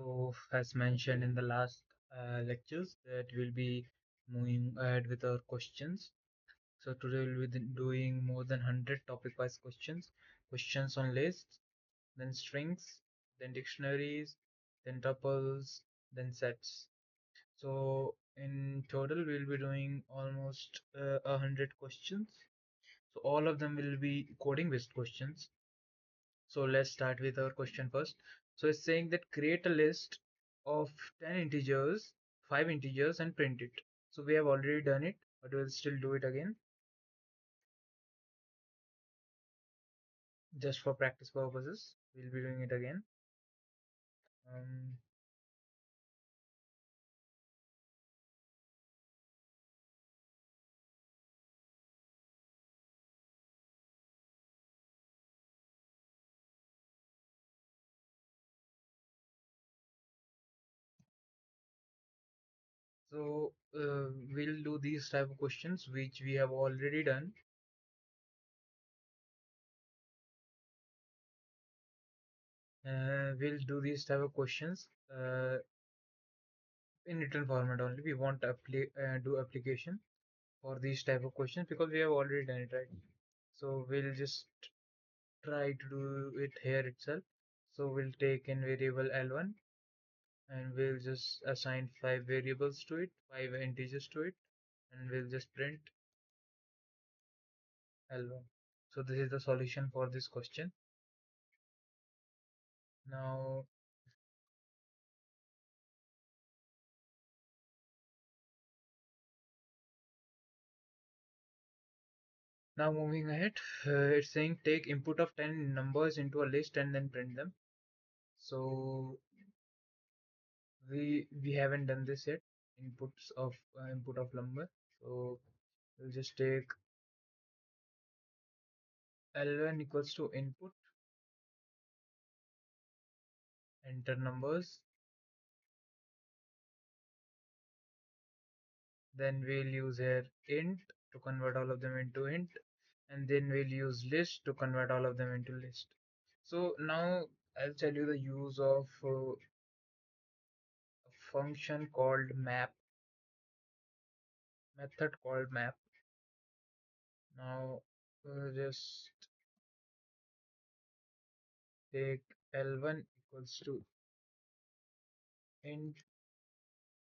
So, as mentioned in the last lectures, that we'll be moving ahead with our questions. So today we'll be doing more than 100 topic-wise questions. Questions on lists, then strings, then dictionaries, then tuples, then sets. So in total, we'll be doing almost 100 questions. So all of them will be coding-based questions. So let's start with our question first. So it's saying that create a list of 10 integers, 5 integers and print it. So we have already done it, but we'll still do it again just for practice purposes. We'll be doing it again. Um, we'll do these type of questions which we have already done. We'll do these type of questions in written format only. We won't do application for these type of questions because we have already done it, right? So we'll just try to do it here itself. So we'll take in variable L1 and we'll just assign 5 variables to it, 5 integers to it, and we'll just print L1. So this is the solution for this question. Now, now moving ahead, it's saying take input of 10 numbers into a list and then print them. So we haven't done this yet. Input of number. So we'll just take L1 equals to input, enter numbers. Then we'll use here int to convert all of them into int, and then we'll use list to convert all of them into list. So now I'll tell you the use of a function called map, method called map. Now just take L1 equals to int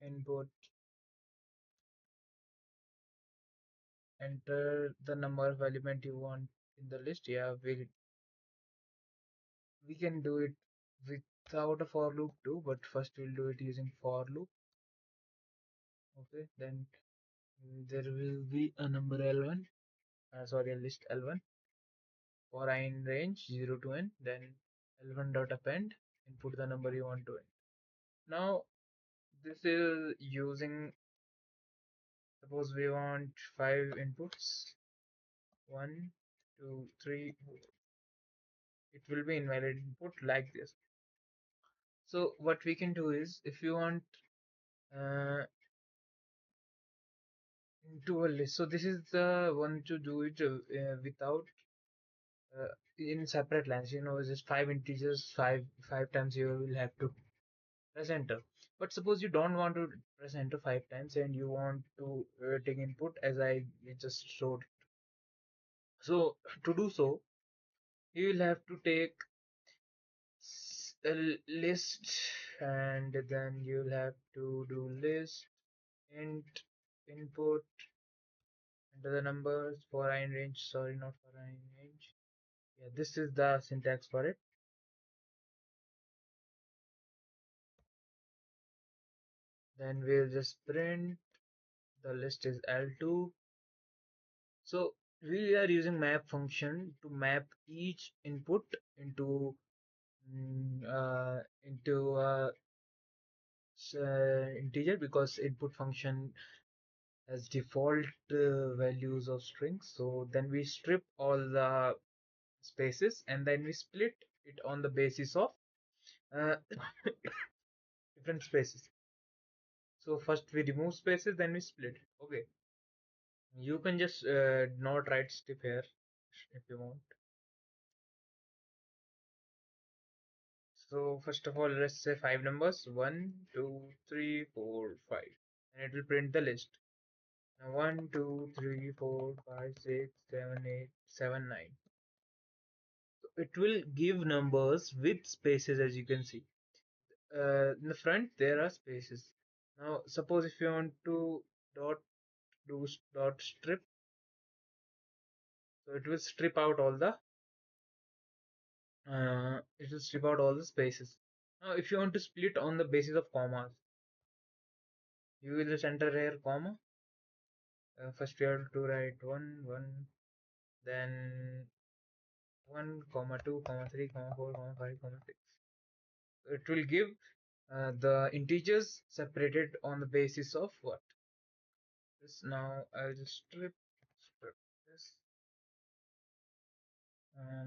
input, enter the number of element you want in the list. Yeah, we can do it without a for loop too, but first we'll do it using for loop. Okay, then there will be a number L1, sorry, a list L1 for I in range 0 to n, then L1 dot append, input the number you want to enter. Now this is using, suppose we want 5 inputs, 1, 2, 3, it will be invalid input like this. So what we can do is, if you want uh, into a list, so this is the one to do it without in separate lines. Just 5 integers, five times you will have to press enter. But suppose you don't want to press enter 5 times and you want to take input as I just showed. So to do so, you will have to take a list, and then you'll have to do list int input, enter the numbers for I in range. Sorry, not for I in range. Yeah, this is the syntax for it. Then we'll just print the list is L2. So we are using map function to map each input into integer, because input function has default values of strings. So then we strip all the spaces and then we split it on the basis of uh, different spaces. So first we remove spaces, then we split it. Okay, you can just not write strip here if you want. So first of all, let's say five numbers: one, two, three, four, five, and it will print the list. Now 1, 2, 3, 4, 5, 6, 7, 8, 7, 9. So it will give numbers with spaces, as you can see. In the front there are spaces. Now suppose if you want to dot dot strip, so it will strip out all the spaces. Now if you want to split on the basis of commas, you will just enter here comma. First we have to write 1, 1, then 1, comma 2, comma 3, comma 4, comma 5, comma 6. It will give the integers separated on the basis of what? This. Now I'll just strip this.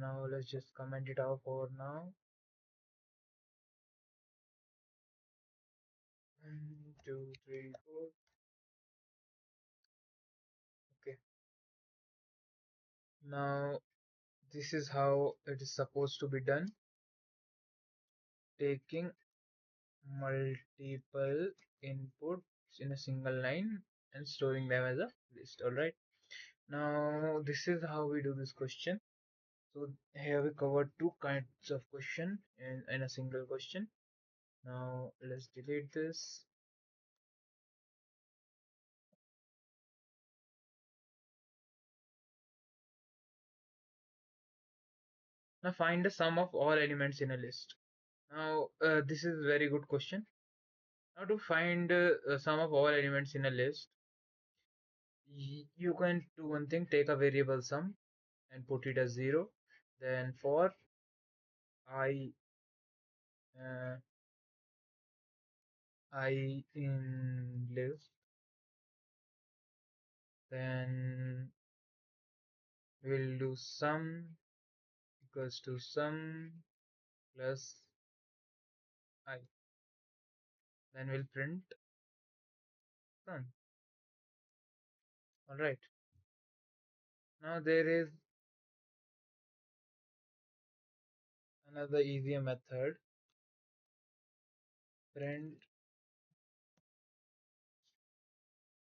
Now let's just comment it out for now. 1, 2, 3, 4. Okay. Now this is how it is supposed to be done. Taking multiple inputs in a single line and storing them as a list. Alright. Now this is how we do this question. So here we covered two kinds of question in a single question. Now let's delete this. Now find the sum of all elements in a list. Now this is a very good question. Now to find sum of all elements in a list, you can do one thing: take a variable sum and put it as 0. Then for I uh, I in list, then we'll do sum equals to sum plus I. Then we'll print sum. Alright. Now there is another easier method. Print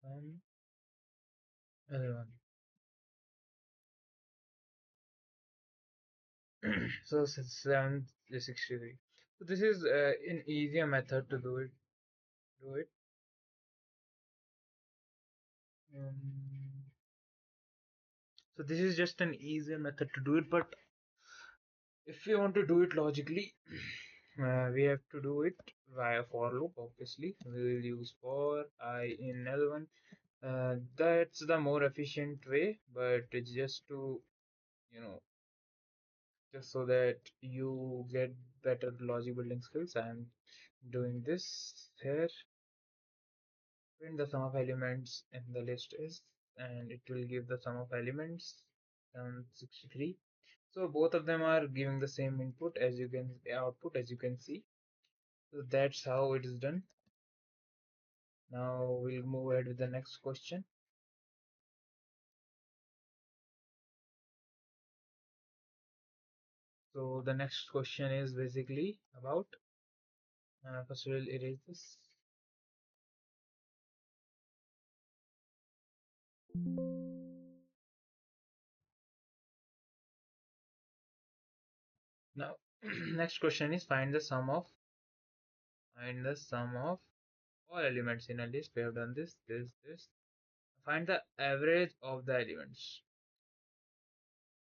sum L1. So 763. So this is an easier method to do it. Do it. Um, so this is just an easier method to do it, but if we want to do it logically, we have to do it via for loop. Obviously, we will use for I in L1. That's the more efficient way, but it's just to, you know, just so that you get better logic building skills. I'm doing this here. Print the sum of elements in the list is, and it will give the sum of elements 63. So both of them are giving the same input as you can output, as you can see. So that's how it is done. Now we'll move ahead with the next question. So the next question is basically about, first we'll erase this. Now next question is find the sum of all elements in a list. We have done this. Find the average of the elements.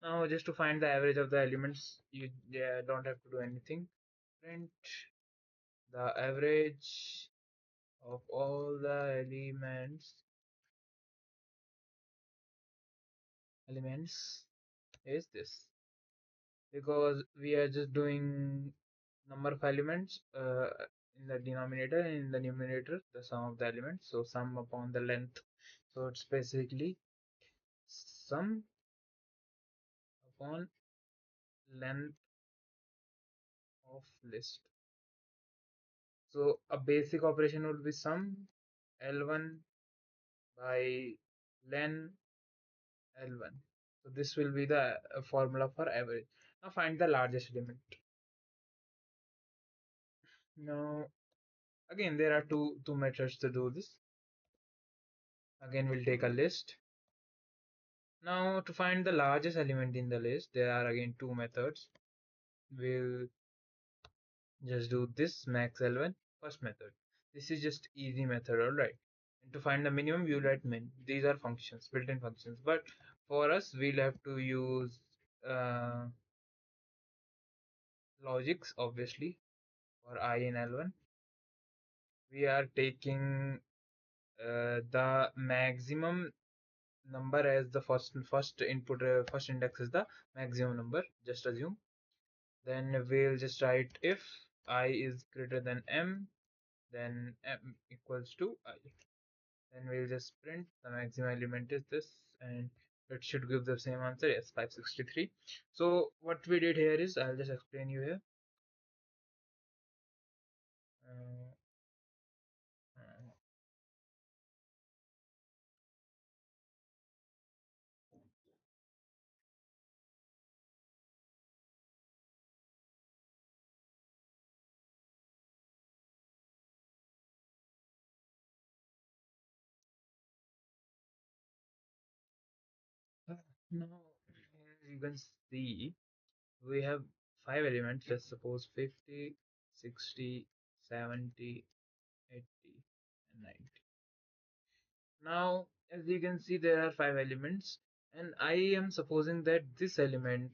Now just to find the average of the elements, you don't have to do anything. Print the average of all the elements is this, because we are just doing number of elements in the denominator, and in the numerator the sum of the elements, so sum upon the length. So it's basically sum upon length of list. So a basic operation would be sum L1 by len L1. So this will be the formula for average. Now find the largest element. Now, again, there are two methods to do this. Again, we'll take a list. Now, to find the largest element in the list, there are again two methods. We'll just do this max L1 first method. This is just easy method, alright. And to find the minimum, you write min. These are functions, built-in functions. But for us, we'll have to use uh, logics, obviously, for I in L1. We are taking the maximum number as the first input, first index is the maximum number. Just assume. Then we'll just write if I is greater than m, then m equals to I. Then we'll just print the maximum element is this, and it should give the same answer, yes, 563. So what we did here is, I'll just explain you here. Uh, uh, Now, as you can see, we have five elements. Let's suppose 50, 60, 70, 80, and 90. Now, as you can see, there are five elements, and I am supposing that this element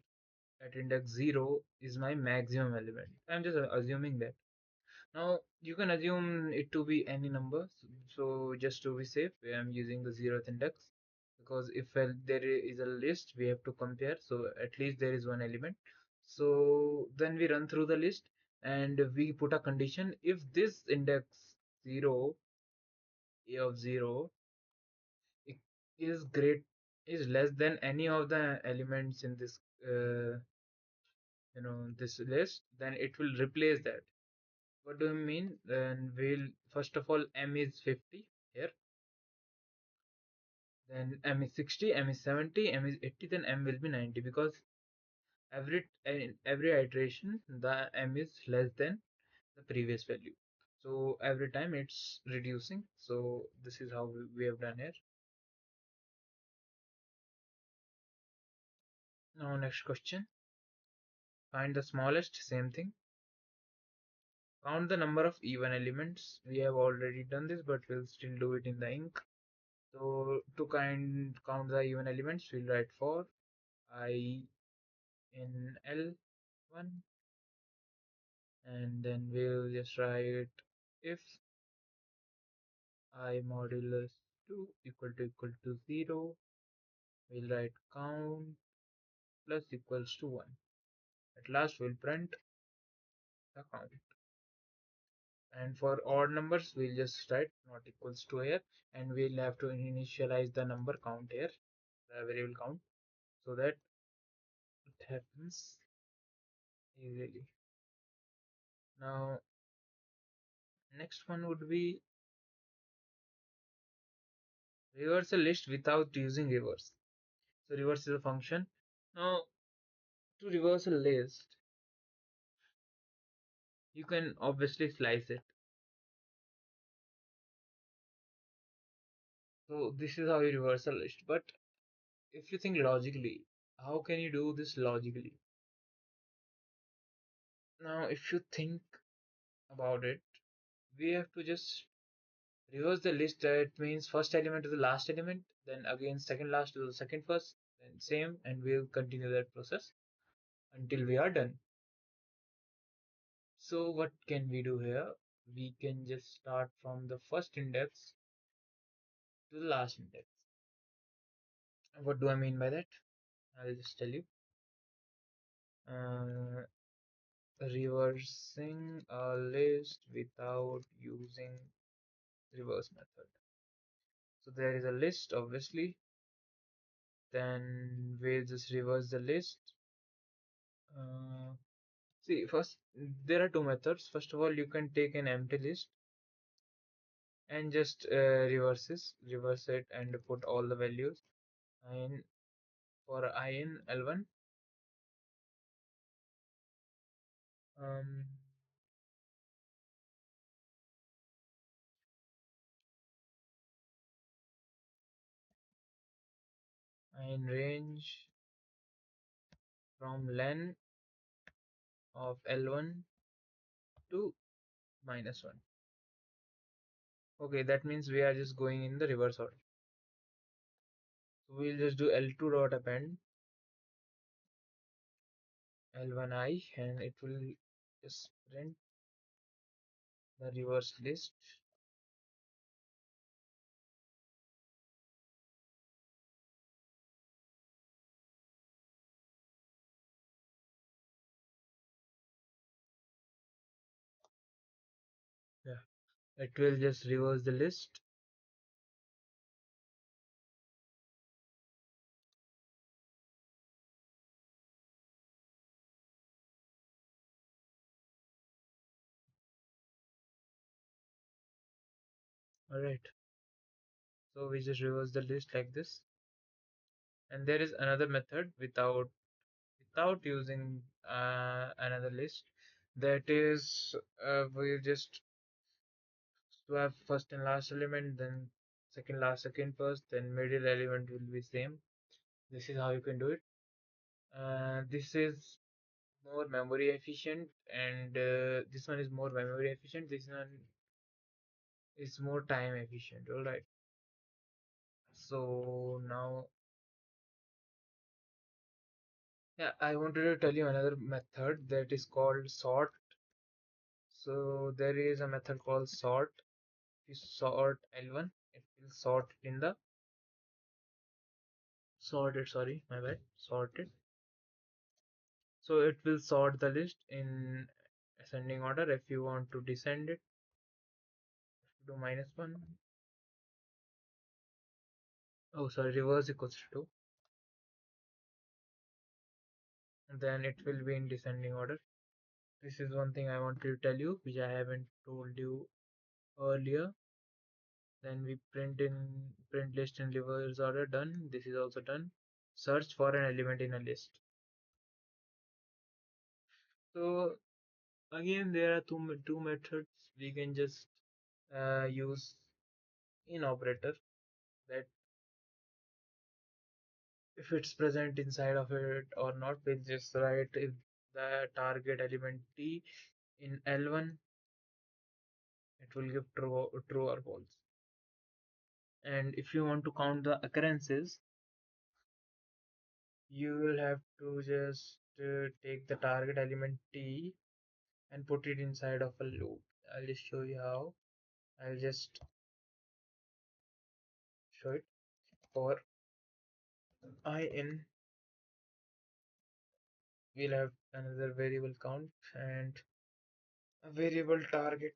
at index 0 is my maximum element. I'm just assuming that. Now, you can assume it to be any number. So just to be safe, I'm using the 0th index, because if there is a list, we have to compare. So at least there is one element. So then we run through the list and we put a condition. If this index 0, a of 0, i- is great is less than any of the elements in this this list, then it will replace that. What do you mean? Then we'll first of all, m is 50 here, then m is 60, m is 70, m is 80, then m will be 90, because in every iteration the m is less than the previous value. So every time it's reducing. So this is how we have done here. Now next question. Find the smallest, same thing. Count the number of even elements. We have already done this, but we'll still do it in the ink. So to count the even elements, we'll write for I in L1, and then we'll just write if I modulus 2 equal to 0, we'll write count plus equals to 1. At last we'll print the count. And for odd numbers, we'll just write not equals to here, and we'll have to initialize the number count here, the variable count, so that it happens easily. Now, next one would be reverse a list without using reverse. So reverse is a function. Now, to reverse a list, you can obviously slice it. So this is how you reverse a list. But if you think logically, how can you do this logically? Now, if you think about it, we have to just reverse the list. That means first element to the last element, then again second last to the second first, then same, and we'll continue that process until we are done. So what can we do here? We can just start from the first index to the last index. What do I mean by that? I'll just tell you. Uh, Reversing a list without using reverse method. So there is a list, obviously. Then we'll just reverse the list. Uh, See, first, there are two methods. First of all, you can take an empty list and just reverse it and put all the values. And for I in L1, um, in range from len of L1 to -1. Okay, that means we are just going in the reverse order. So we'll just do L2 dot append L1I and it will just print the reverse list. Yeah, it will just reverse the list. Alright, so we just reverse the list like this. And there is another method without using another list. That is, we just swap first and last element, then second last, second first, then middle element will be same. This is how you can do it. This is more memory efficient, and this one is more memory efficient. This one is more time efficient. All right. So now, yeah, I wanted to tell you another method that is called sort. So there is a method called sort. If you sort L1, it will sort it in the sorted. Sorry, my bad. Sorted. So it will sort the list in ascending order. If you want to descend it, do -1. Oh, sorry, reverse equals to 2. And then it will be in descending order. This is one thing I wanted to tell you, which I haven't told you earlier. Then we print list in reverse order. Done. This is also done. Search for an element in a list. So again, there are two methods we can just use in operator, that if it's present inside of it or not, we'll just write if the target element T in L1, it will give true or false. And if you want to count the occurrences, you will have to just take the target element T and put it inside of a loop. I'll just show you how. I'll just show it. For I in, we'll have another variable count and a variable target.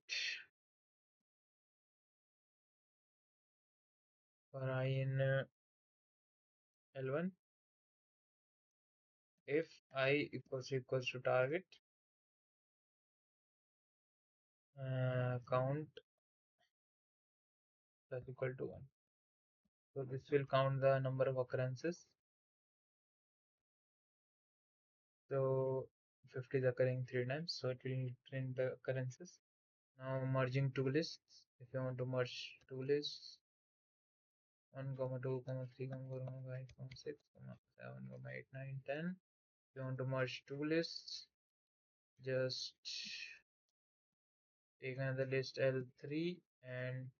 For I in L1, if I equals to target, count plus equal to 1. So this will count the number of occurrences. So 50 is occurring 3 times, so it will print the occurrences. Now merging two lists. If you want to merge two lists, 1, 2, 3, 4, 5, 6, 7, 8, 9, 10. If you want to merge two lists, just take another list L3 and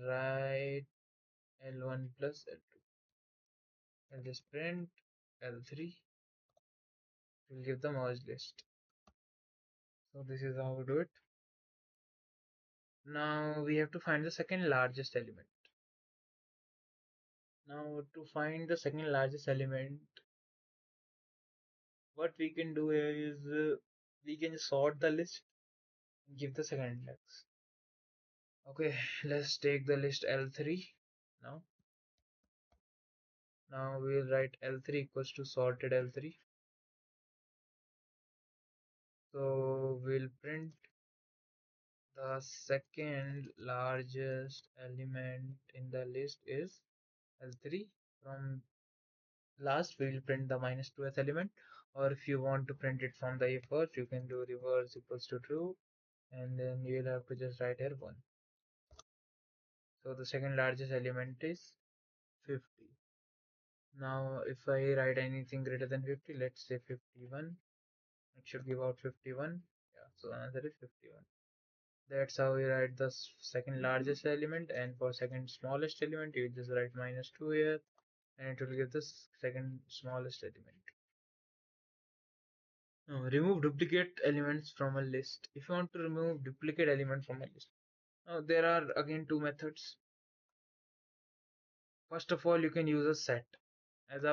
write L1 plus L2. I'll just print L3. We'll give the merge list. So this is how we do it. Now we have to find the second largest element. Now to find the second largest element, what we can do here is we can sort the list and give the second index. Okay, let's take the list L3 now. Now we'll write L3 equals to sorted L3. So we'll print the second largest element in the list is L3. From last, we will print the -2th element, or if you want to print it from the first, you can do reverse equals to true, and then you will have to just write here 1. So the second largest element is 50. Now, if I write anything greater than 50, let's say 51, it should give out 51. Yeah, so answer is 51. That's how we write the second largest element, and for second smallest element, you just write -2 here, and it will give the second smallest element. Now, remove duplicate elements from a list. If you want to remove duplicate element from a list, now there are again two methods. First of all, you can use a set. As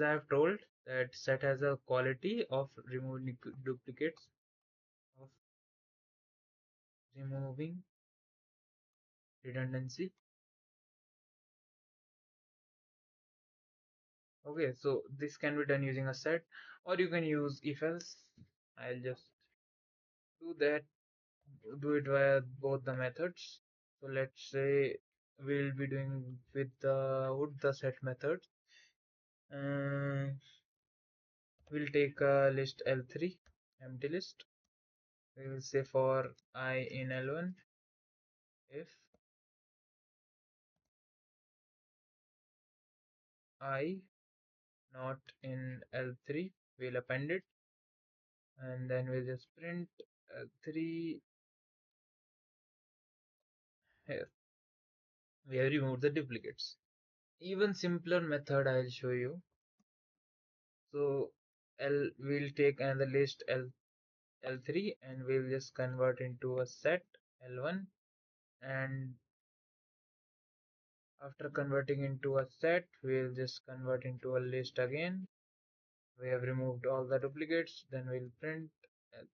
I have told, that set has a quality of removing duplicates, of removing redundancy. Okay, so this can be done using a set, or you can use if else. I'll just do that, do it via both the methods. So let's say we'll be doing with the set method. Uh, we'll take a list L3, empty list. We will say for I in L1, if I not in L3, we'll append it, and then we'll just print L3 here. We have removed the duplicates. Even simpler method I'll show you. So we'll take another list L3 and we'll just convert into a set L1, and after converting into a set, we'll just convert into a list again. We have removed all the duplicates, then we'll print L3.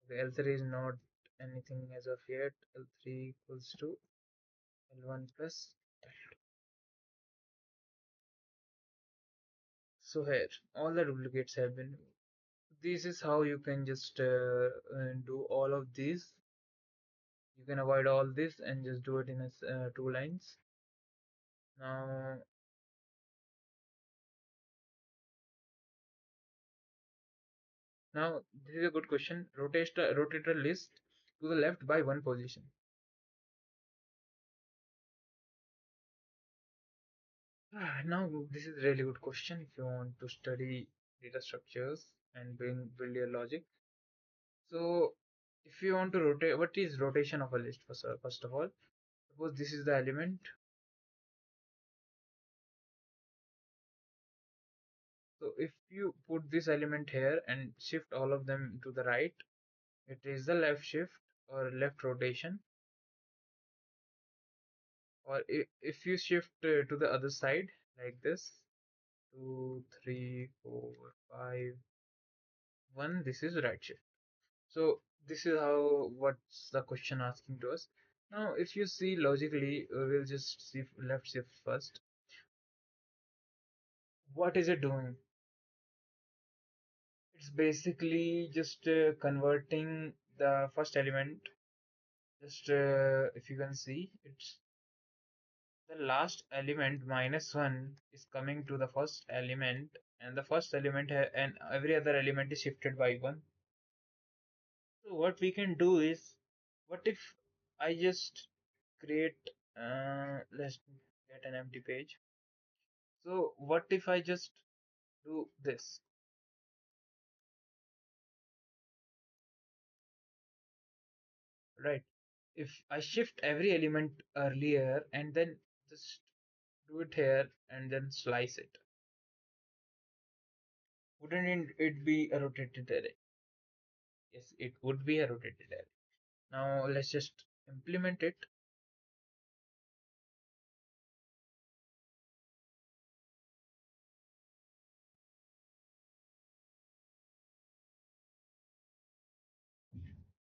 Okay, L3 is not anything as of yet. L3 equals to L1 plus L2. So here, all the duplicates have been removed. This is how you can just do all of these. You can avoid all this and just do it in two lines. Now, this is a good question. Rotate a list to the left by one position. Now, this is a really good question if you want to study data structures and build your logic. So, if you want to rotate, what is rotation of a list? First of all, suppose this is the element. So, if you put this element here and shift all of them to the right, it is the left shift or left rotation. Or if you shift to the other side like this, 2, 3, 4, 5, 1, this is right shift. So this is how what's the question asking to us. Now, if you see logically, we'll just see left shift first. What is it doing? It's basically just converting the first element. Just if you can see, it's the last element -1 is coming to the first element, and the first element and every other element is shifted by 1. So what we can do is, what if I just create, let's get an empty page. So what if I just do this, right? If I shift every element earlier and then just do it here and then slice it, wouldn't it be a rotated array? Yes, it would be a rotated array. Now let's just implement it.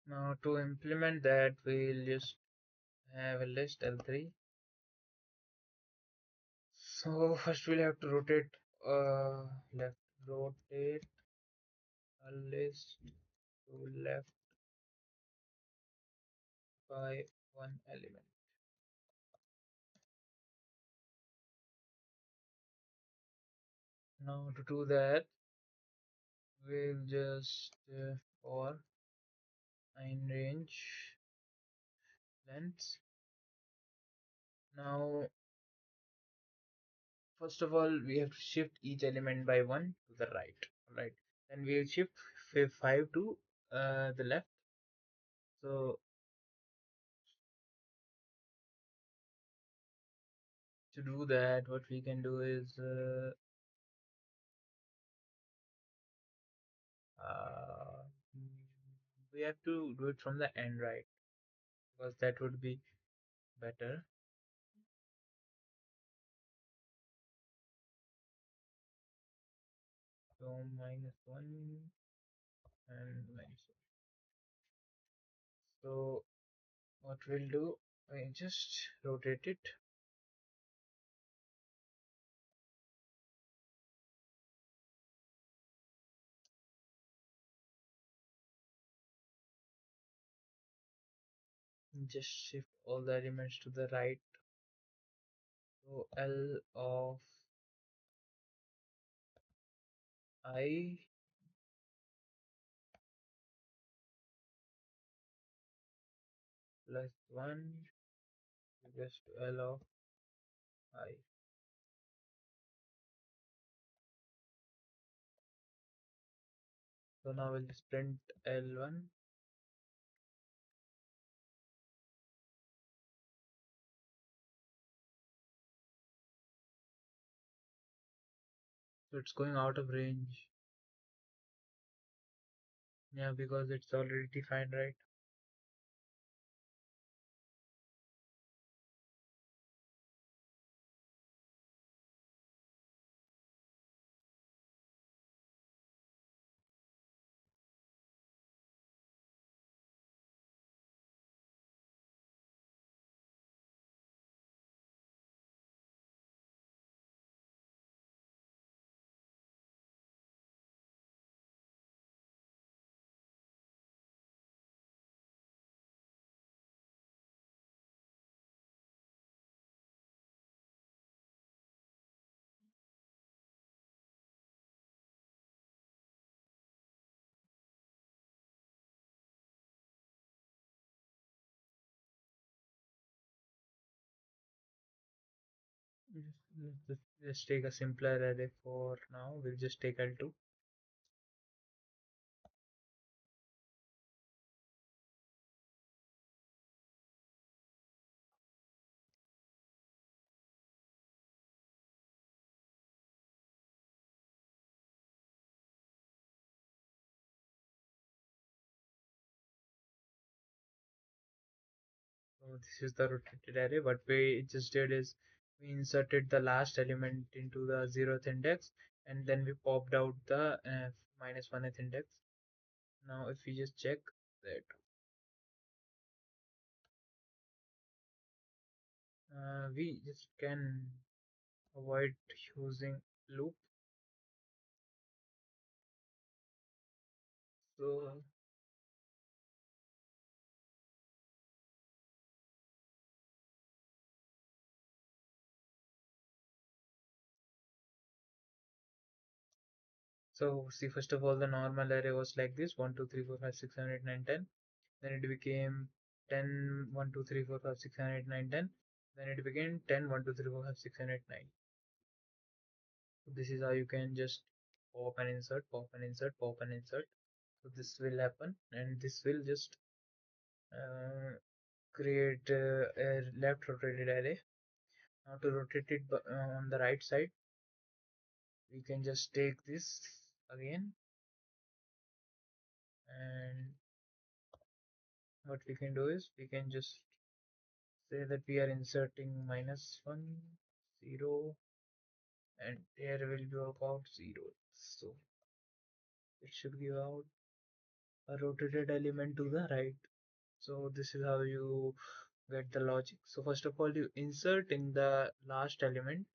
Now to implement that, we'll just have a list L3. So first we'll have to rotate left rotate a list to left by one element. Now to do that, we'll just for in range lengths. Now first of all, we have to shift each element by one to the right. Right. Then we will shift five to the left. So to do that, what we can do is uh, we have to do it from the end, right? Because that would be better. So minus one and minus one. So what we'll do, we just rotate it. Just shift all the elements to the right. So L of I plus 1 equals to L of I. So now we'll just print L1. So it's going out of range. Yeah, because it's already defined, right? Let's take a simpler array for now. We'll just take L2. So this is the rotated array. What we just did is we inserted the last element into the 0th index, and then we popped out the minus 1th index. Now if we just check that we just can avoid using loop. So see, first of all, the normal array was like this: 1 2 3 4 5 6 7 8 9 10. Then it became 10 1 2 3 4 5 6 7 8 9 10. Then it became 10 1 2 3 4 5 6 7 8 9. So this is how you can just pop and insert, pop and insert, pop and insert. So this will happen, and this will just uh, create a left rotated array. Now to rotate it on the right side, we can just take this again, and what we can do is we can just say that we are inserting minus 1 0, and here will be about 0. So it should give out a rotated element to the right. So this is how you get the logic. So first of all, you insert in the last element,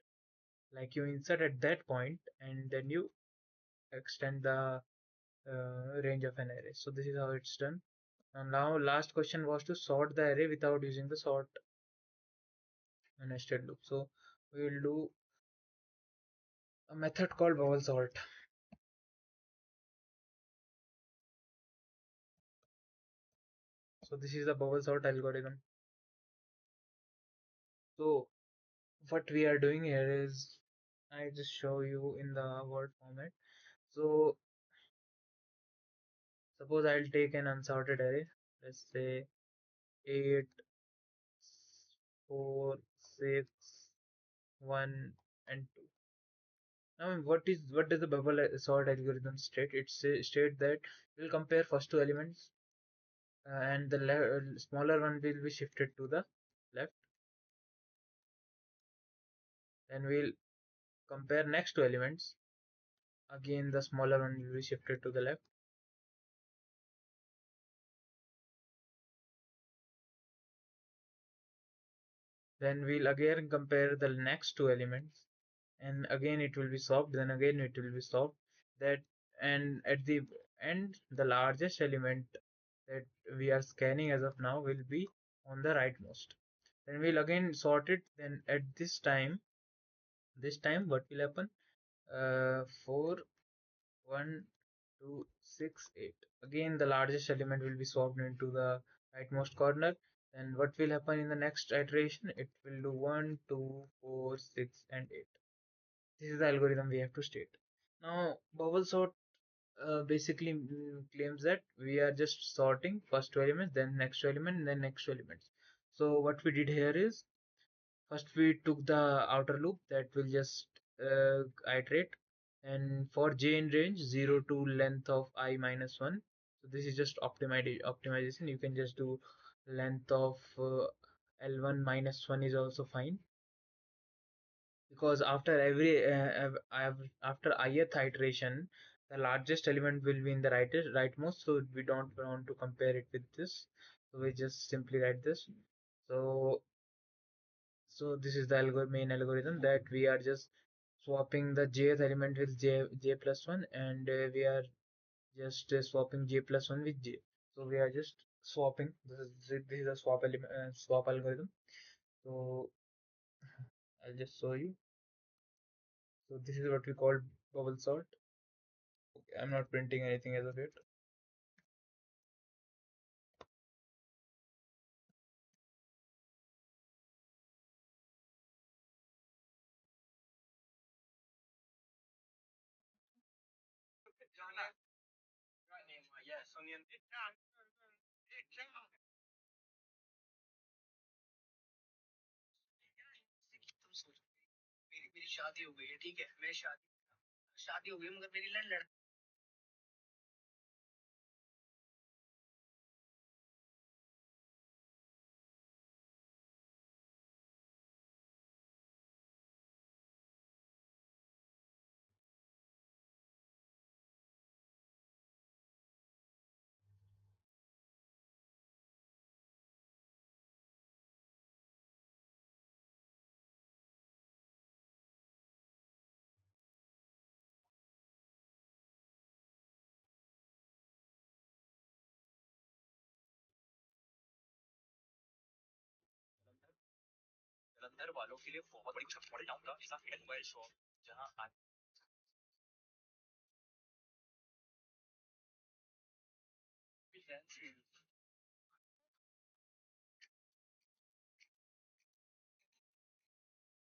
like you insert at that point, and then you extend the range of an array. So this is how it's done. And now last question was to sort the array without using the sort nested loop. So we will do a method called bubble sort. So this is the bubble sort algorithm. So what we are doing here is I just show you in the word format. So suppose I'll take an unsorted array. Let's say 8, 4, 6, 1, and 2. Now, what does the bubble sort algorithm state? It state that we'll compare first two elements, and the smaller one will be shifted to the left. Then we'll compare next two elements. Again, the smaller one will be shifted to the left. Then we'll again compare the next two elements, and again it will be swapped. Then again it will be swapped. That and at the end, the largest element that we are scanning as of now will be on the rightmost. Then we'll again sort it. Then at this time what will happen? 4, 1, 2, 6, 8. Again, the largest element will be swapped into the rightmost corner. Then what will happen in the next iteration? It will do 1, 2, 4, 6, and 8. This is the algorithm we have to state. Now, bubble sort basically claims that we are just sorting first two elements, then next two element, then next two elements. So what we did here is first we took the outer loop that will just iterate, and for j in range 0 to length of I minus 1. So this is just optimization. You can just do length of L1 minus 1 is also fine, because after after ith iteration, the largest element will be in the rightmost, so we don't want to compare it with this, so we just simply write this. So so this is the main algorithm, that we are just swapping the jth element with j plus 1, and we are just swapping j plus 1 with j. So we are just swapping. This is a swap algorithm. So I'll just show you. So this is what we call bubble sort. Okay, I'm not printing anything as of yet.